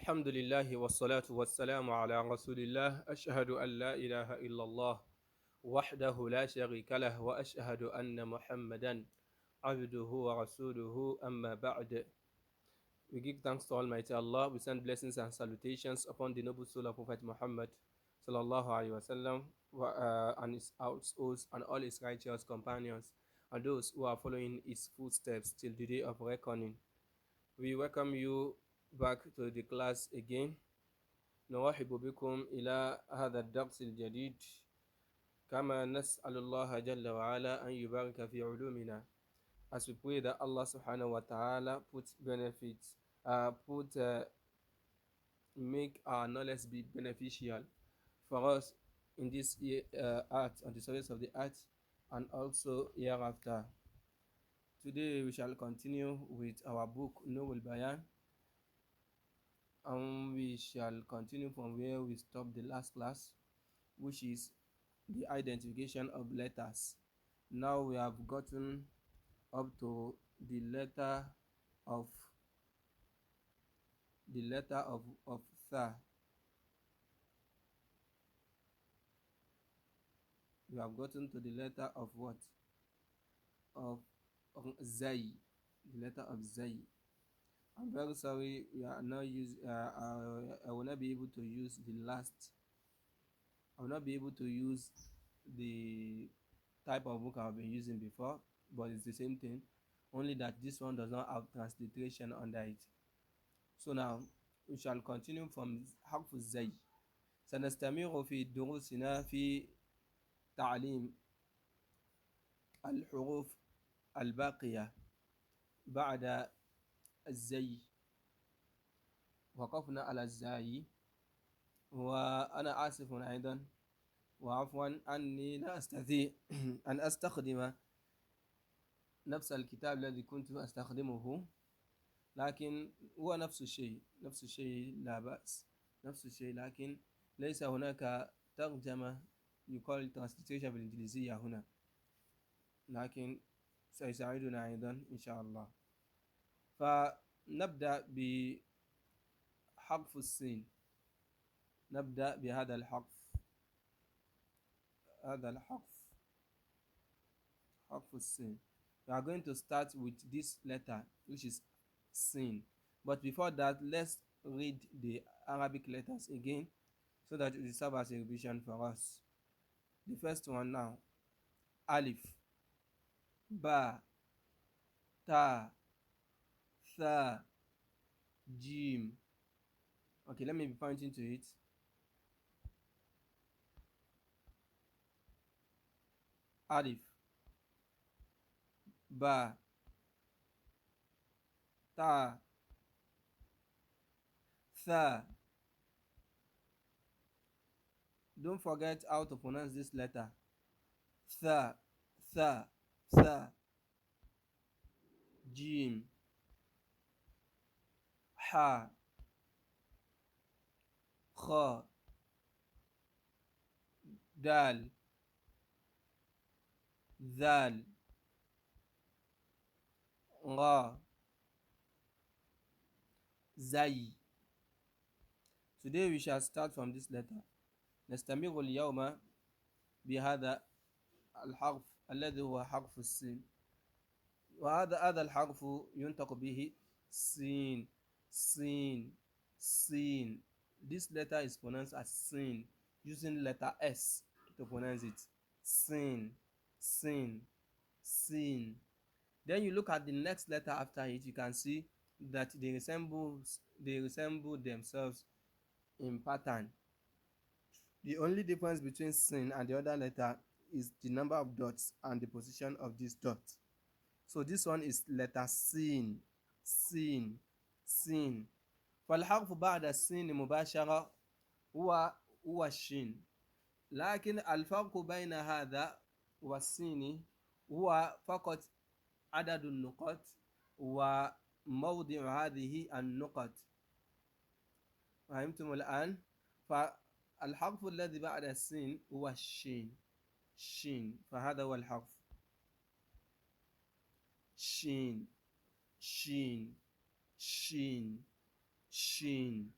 الحمد لله والصلاة والسلام على رسول الله أشهد أن لا إله إلا الله وحده لا شريك له وأشهد أن محمدا عبده ورسوله أما بعد. We give thanks to Almighty Allah. We send blessings and salutations upon the noble soul of Prophet Muhammad sallallahu alaihi wasallam and his households and all his righteous companions and those who are following his footsteps till the day of reckoning. We welcome you back to the class again. نرحب بكم إلى هذا الدرس الجديد كما نسأل الله جل وعلا أن يبارك في علومنا, as we pray that Allah subhanahu wa ta'ala put benefits make our knowledge be beneficial for us in this art, on the surface of the art, and also hereafter. Today we shall continue with our book Novel Bayan, and we shall continue from where we stopped the last class, which is the identification of letters. Now we have gotten up to of the letter of tha. We have gotten to the letter of what? Of zay. The letter of zay. I'm very sorry we are not use I will not be able to use the last. I will not be able to use the type of book I've been using before, but it's the same thing, only that this one does not have transliteration under it. So now we shall continue from حرف الزي. سنستمر في دروسنا في تعليم الحروف الباقية بعد الزي. وقفنا على الزاي، وأنا آسف أيضا وعفوا أني لا أستطيع أن أستخدم نفس الكتاب الذي كنت أستخدمه، لكن هو نفس الشيء لا بأس، نفس الشيء، لكن ليس هناك ترجمة يقال transliteration بالإنجليزية هنا، لكن سيساعدنا أيضا إن شاء الله. فنبدأ بحرف السين. نبدأ بهذا الحرف، هذا الحرف، حرف السين. We are going to start with this letter, which is sin. But before that, let's read the Arabic letters again so that it will serve as a revision for us. The first one now: Alif, Ba, Ta, Tha, Jim. Okay, let me be pointing to it. Alif, Ba, Ta, Tha. Don't forget how to pronounce this letter. Tha, Tha, Tha. Jim, Ha, Kha, Dal, Zal, Ra, Zai. Today we shall start from this letter. نستمر اليوم بهذا الحرف الذي هو حرف السين. وهذا الحرف ينطق به سين سين سين. This letter is pronounced as sin, using letter S to pronounce it. Sin, sin, sin. Then you look at the next letter after it, you can see that they resemble themselves in pattern. The only difference between sin and the other letter is the number of dots and the position of this dot. So this one is letter sin, sin, sin. فالحرف بعد السين مباشرة هو الشين، لكن الفرق بين هذا والسين هو فقط عدد النقط وموضع هذه النقط. فهمتم الآن؟ فالحرف الذي بعد السين هو الشين، شين. فهذا هو الحرف شين شين شين شين.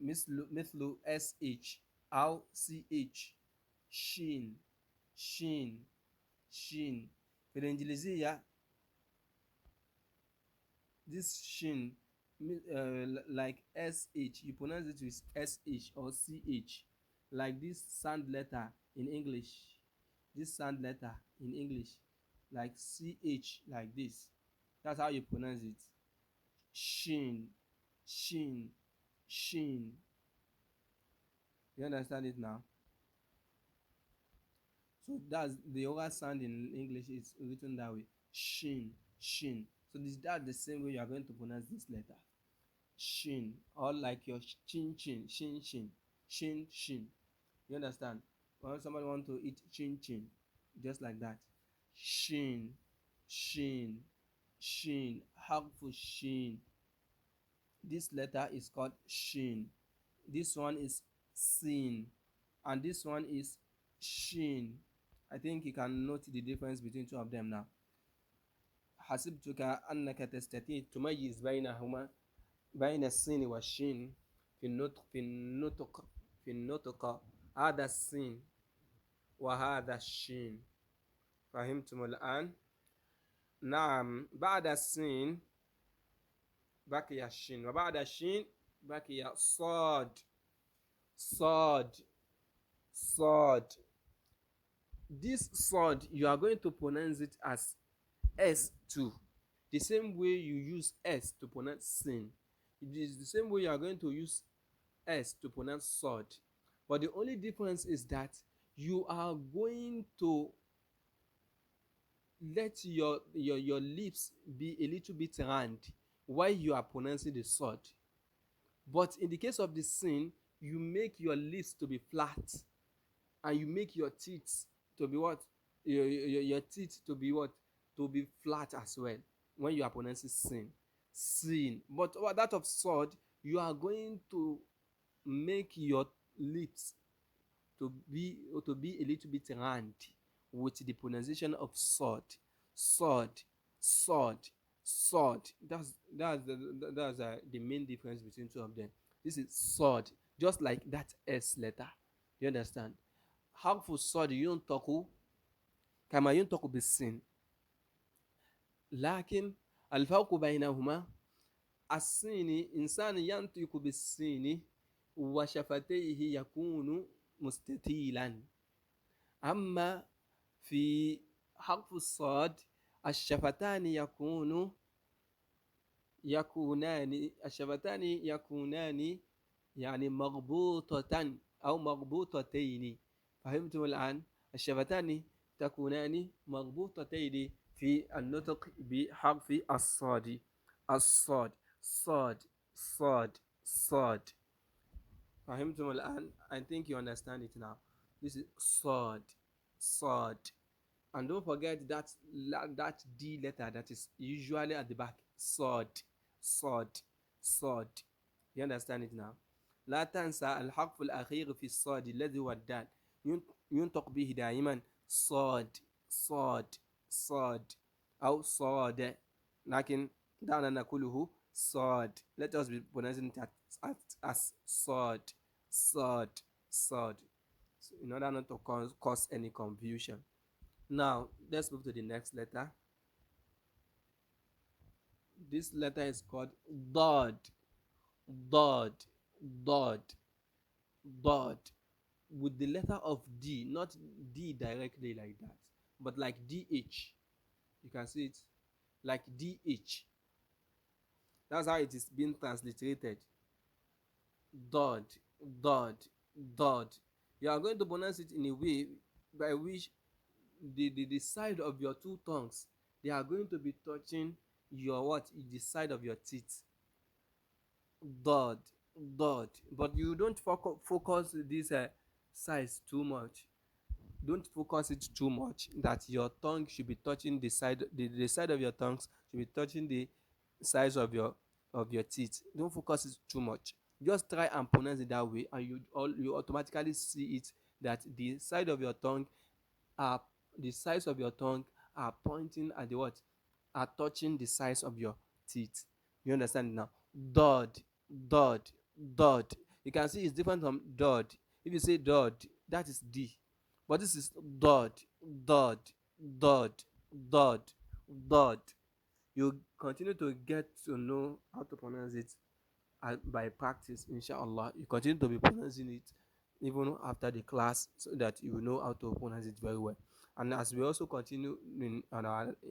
مثل SH أو CH. شين شين شين. في الإنجليزية this shin like SH, you pronounce it with SH or CH, like this sound letter in English. This sound letter in English, like CH, like this. That's how you pronounce it. Shin, shin, shin. You understand it now? So that's the oral sound in English is written that way. Shin, shin. So that's the same way you are going to pronounce this letter. Shin, or like your chin chin, shin shin, shin shin. You understand? When somebody want to eat chin chin, just like that. Shin, shin, shin. Harmful shin. This letter is called shin. This one is sin, and this one is shin. I think you can note the difference between two of them now. حسبتك أنك تستطيع تميز بينهما بين السين والشين في النطق هذا السين وهذا الشين. فهمتم الآن؟ نعم. بعد السين بقي الشين، وبعد الشين بقي صاد. صاد صاد. This sword, you are going to pronounce it as S2. The same way you use S to pronounce sin. It is the same way you are going to use S to pronounce sword. But the only difference is that you are going to let your lips be a little bit round while you are pronouncing the sword. But in the case of the sin, you make your lips to be flat, and you make your teeth to be what? Your teeth to be what? To be flat as well when you are pronouncing sin. Sin. But that of sword, you are going to make your lips to be a little bit round with the pronunciation of sword. Sword, sword, sword. That's the main difference between two of them. This is sword, just like that S letter. You understand? حرف الصاد ينطق كما ينطق بالسين، لكن الفرق بينهما السين إنسان ينطق بالسين وشفتيه يكون مستطيلا، أما في حرف الصاد الشفتان يكونان يعني مغبوطة أو مغبوطتين. فهمتم الآن؟ الشفتان تكونان مغبوطتين في النطق بحرف الصاد. الصاد صاد صاد صاد. فهمتم الآن؟ I think you understand it now. This is sword, sword. And don't forget that D letter that is usually at the back. Sword, sword, sword. You understand it now? لا تنسى الحرف الأخير في الصاد الذي هو الدال، ينطق به دائما صاد صاد صاد أو صاد، لكن دعنا نقوله صاد. Let us be pronouncing it as sword, sword, sword, so in order not to cause any confusion. Now let's move to the next letter. This letter is called Dod. Dod, Dod, Dod, with the letter of D, not D directly like that, but like DH. You can see it like DH. That's how it is being transliterated. Dod, Dod, Dod. You are going to pronounce it in a way by which the side of your two tongues, they are going to be touching your what? The side of your teeth. Dot, dot. But you don't focus this size too much. Don't focus it too much that your tongue should be touching the side of your tongues should be touching the size of your teeth. Don't focus it too much. Just try and pronounce it that way, and you automatically see it that are the size of your tongue are pointing at the what? Are touching the size of your teeth. You understand now? Dod, dod, dod. You can see it's different from dod. If you say dod, that is D. But this is dod, dod, dod, dod, dod. You continue to get to know how to pronounce it by practice, inshallah. You continue to be pronouncing it even after the class so that you will know how to pronounce it very well. And as we also continue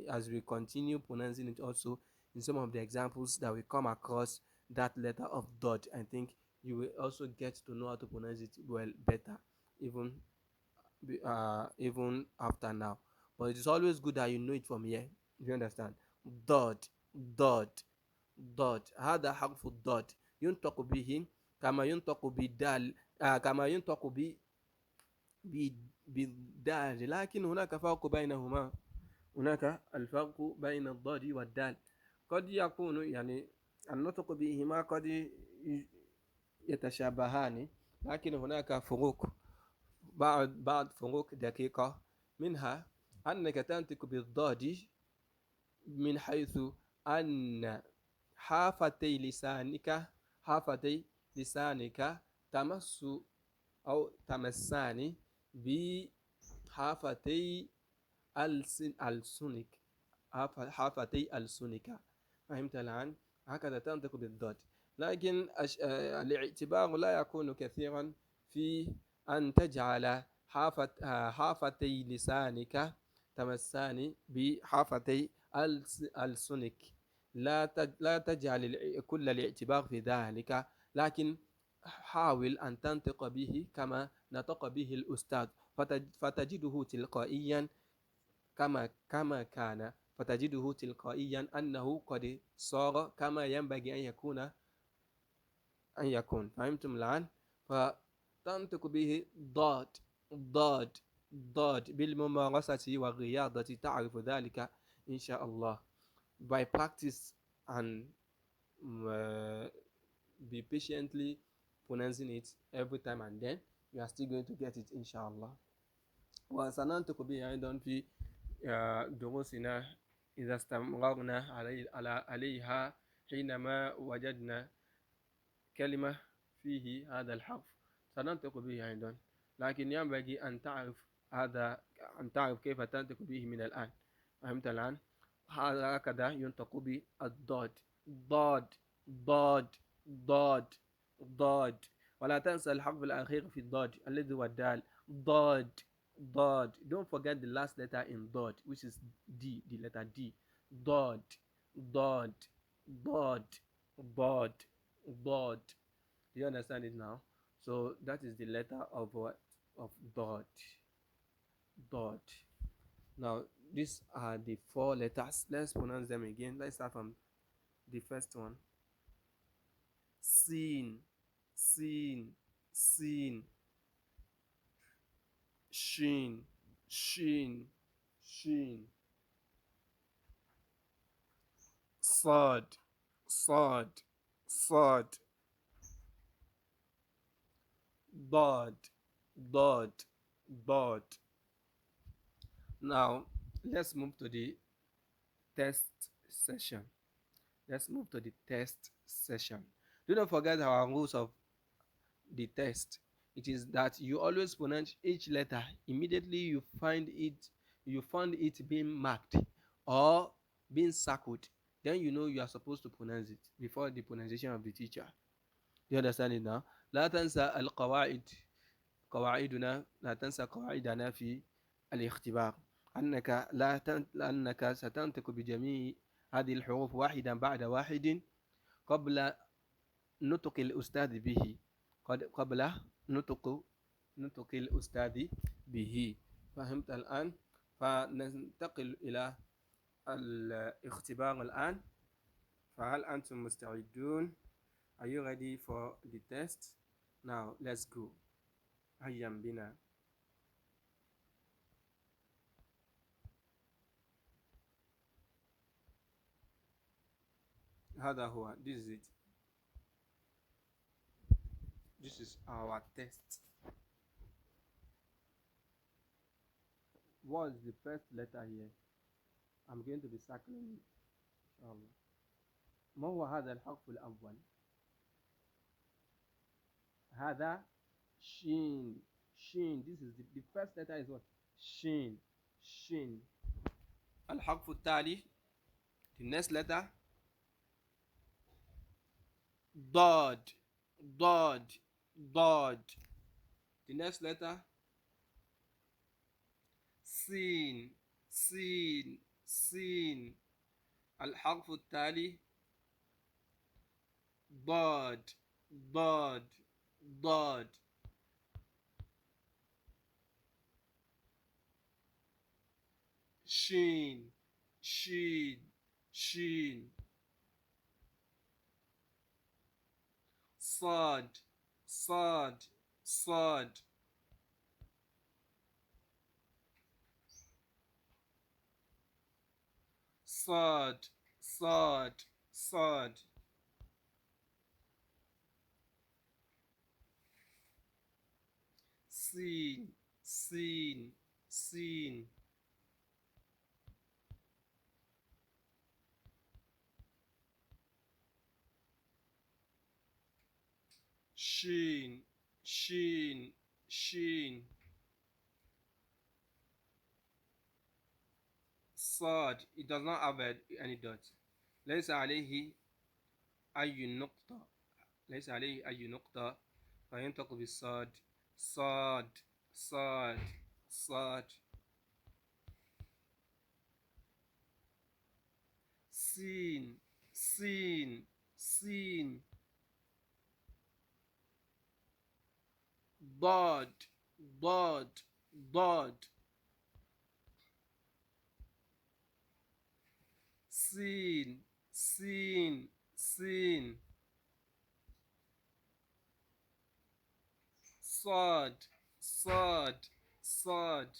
as we continue pronouncing it also in some of the examples that we come across that letter of dot, I think you will also get to know how to pronounce it well better, even even after now. But it is always good that you know it from here. You understand? Dot, dot, dot. هذا حرف الضاد ينطق به كما ينطق بالدال كما ينطق بالدال، لكن هناك فرق بينهما. هناك الفرق بين الضاد والدال. قد يكون يعني النطق بهما قد يتشابهان، لكن هناك فروق، بعض فروق دقيقة. منها أنك تنطق بالضاد من حيث أن حافتي لسانك تمس أو تمسان بحافتي ألسنك، حافتي ألسنك. فهمت الآن؟ هكذا تنطق بالضاد. لكن الاعتبار لا يكون كثيرا في أن تجعل حافتي لسانك تمسان بحافتي ألسنك. لا تجعل كل الاعتبار في ذلك، لكن حاول أن تنطق به كما نطق به الأستاذ، فتجده تلقائيا كما كان، فتجده تلقائيا أنه قد صار كما ينبغي أن يكون. فهمتم الآن؟ فتنطق به ضاد، ضاد، ضاد. بالممارسة والرياضة تعرف ذلك إن شاء الله. By practice and be patiently pronouncing it every time and then you are still going to get it inshallah. وسننطق به أيضا في دروسنا إذا استمررنا عليها حينما وجدنا كلمة فيه هذا الحرف سننطق به أيضا، لكن ينبغي أن تعرف كيف تنطق به من الآن. فهمت الآن؟ هكذا ينطق بالضاد، ضاد، ضاد، ضاد، ضاد. ولا تنسى الحرف الأخير في الضاد الذي هو الدال. ضاد، ضاد. Don't forget the last letter in ضاد, which is D, the letter D. ضاد، ضاد، ضاد، ضاد، ضاد. Do you understand it now? So that is the letter of what? Of ضاد. ضاد. Now these are the 4 letters. Let's pronounce them again. Let's start from the first one. Sin, sin, sin. Shin, shin, shin. Sad, sad, sad. Dod, dod, dod. Now let's move to the test session. Let's move to the test session. Do not forget our rules of the test. It is that you always pronounce each letter immediately you find it being marked or being circled. Then you know you are supposed to pronounce it before the pronunciation of the teacher. Do you understand it now? لا تنسى القواعد. قواعدنا لا تنسى قواعدنا في الاختبار لأنك ستنطق بجميع هذه الحروف واحدا بعد واحد قبل نطق الأستاذ به، قبل نطق الأستاذ به. فهمت الآن؟ فننتقل إلى الاختبار الآن. فهل أنتم مستعدون؟ Are you ready for the test? Now let's go. هيا بنا. هذا هو. This is it. This is our test. What is the first letter here? I'm going to be circling it. ما هو هذا الحرف الأول؟ هذا shin. Shin. This is the first letter is what? Shin. Shin. الحرف التالي. The next letter. ضاد. ضاد. ضاد. The next letter. سين. سين. سين. الحرف التالي. ضاد. ضاد. ضاد. شين. شين. شين. صاد. صاد. صاد. صاد. صاد. صاد. سين. سين. سين. شين. شين. شين. صاد. It does not have any dot. ليس عليه أي نقطة. ليس عليه أي نقطة فينطق بالصاد. صاد. صاد. صاد. سين. سين. سين. ضاد. ضاد. ضاد. سين. سين. سين. صاد. صاد. صاد.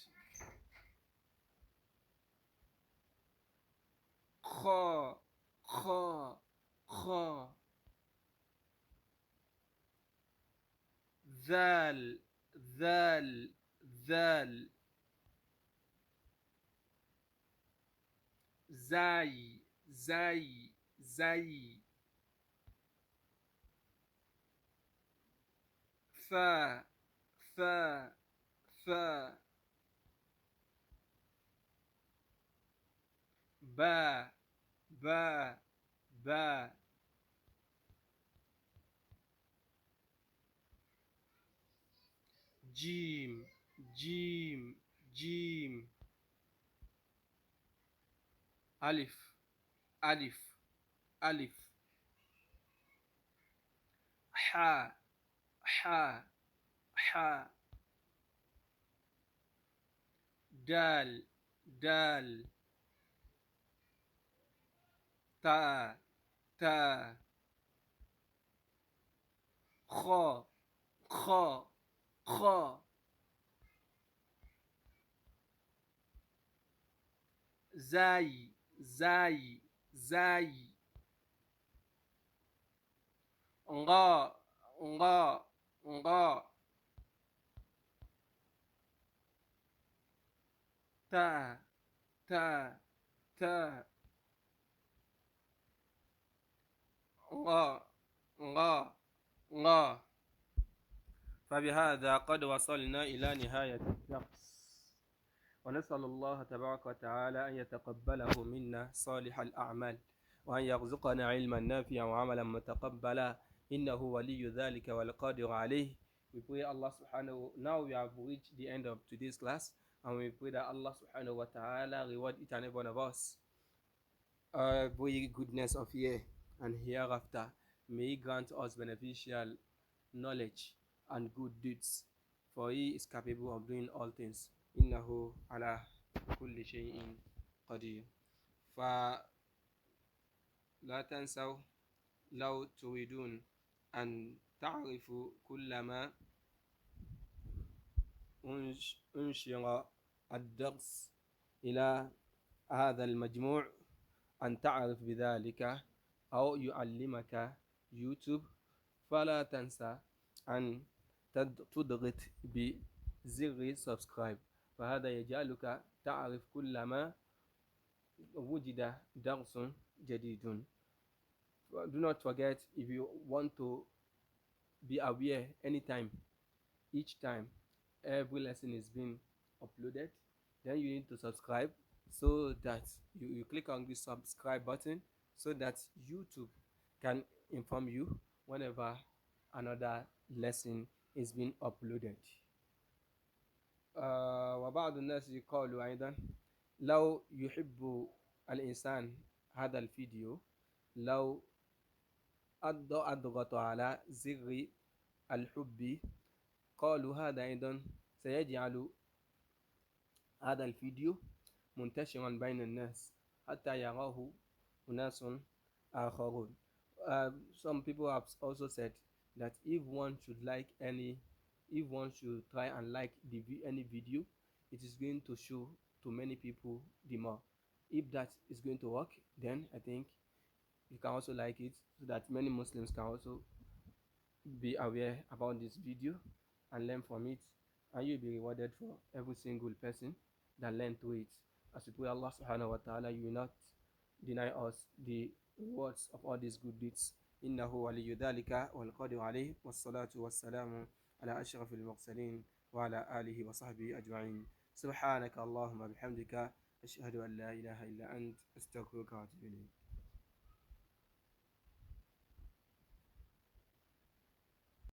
خا. خا. خا. ذال. ذال. ذال. زاي. زاي. زاي. فا. فا. فا. با. با. با. جيم. جيم. جيم. ألف. ألف. ألف. حا. حا. حا. دال. دال. تا. تا. خا. خا. خا. زاي. زاي. زاي. غا. غا. غا. تا. تا. تا. غا. غا. غا. فبهذا قد وصلنا إلى نهاية الدرس، ونسأل الله تبارك وتعالى أن يتقبله منا صالح الأعمال، وأن يرزقنا علما نافعا وعملا متقبلا، إنه ولي ذلك والقادر عليه. We pray Allah subhanahu. Now we have reached the end of today's class, and we pray that Allah subhanahu wa ta'ala reward each and every one of us very goodness of here and hereafter. May He grant us beneficial knowledge and good deeds, for He is capable of doing all things. إنه على كل شيء قدير. فلا تنسوا لو تريدون أن تعرفوا كل ما أنشر الدرس إلى هذا المجموع، أن تعرف بذلك أو يعلمك يوتيوب، فلا تنسى أن تضغط بزر سبسكرايب، فهذا يجعلك تعرف كل ما وجد درس جديد. Do not forget, if you want to be aware anytime, each time every lesson is being uploaded, then you need to subscribe, so that you click on the subscribe button, so that YouTube can inform you whenever another lesson is being uploaded. وبعض الناس يقولوا أيضا لو يحب الإنسان هذا الفيديو، لو أضغط على زر الحب، قالوا هذا أيضا سيجعل هذا الفيديو منتشرا بين الناس حتى يراه أناس آخرون. Some people have also said that if one should try and like any video, it is going to show to many people the more. If that is going to work, then I think you can also like it, so that many Muslims can also be aware about this video and learn from it, and you'll be rewarded for every single person that learn to it. As we pray Allah subhanahu wa ta'ala, you will not deny us the rewards of all these good deeds. إنه ولي ذلك والقادر عليه والصلاة والسلام على أشرف المرسلين وعلى آله وصحبه أجمعين. سبحانك اللهم بحمدك أشهد أن لا إله إلا أنت أستغفرك وأتوب إليك.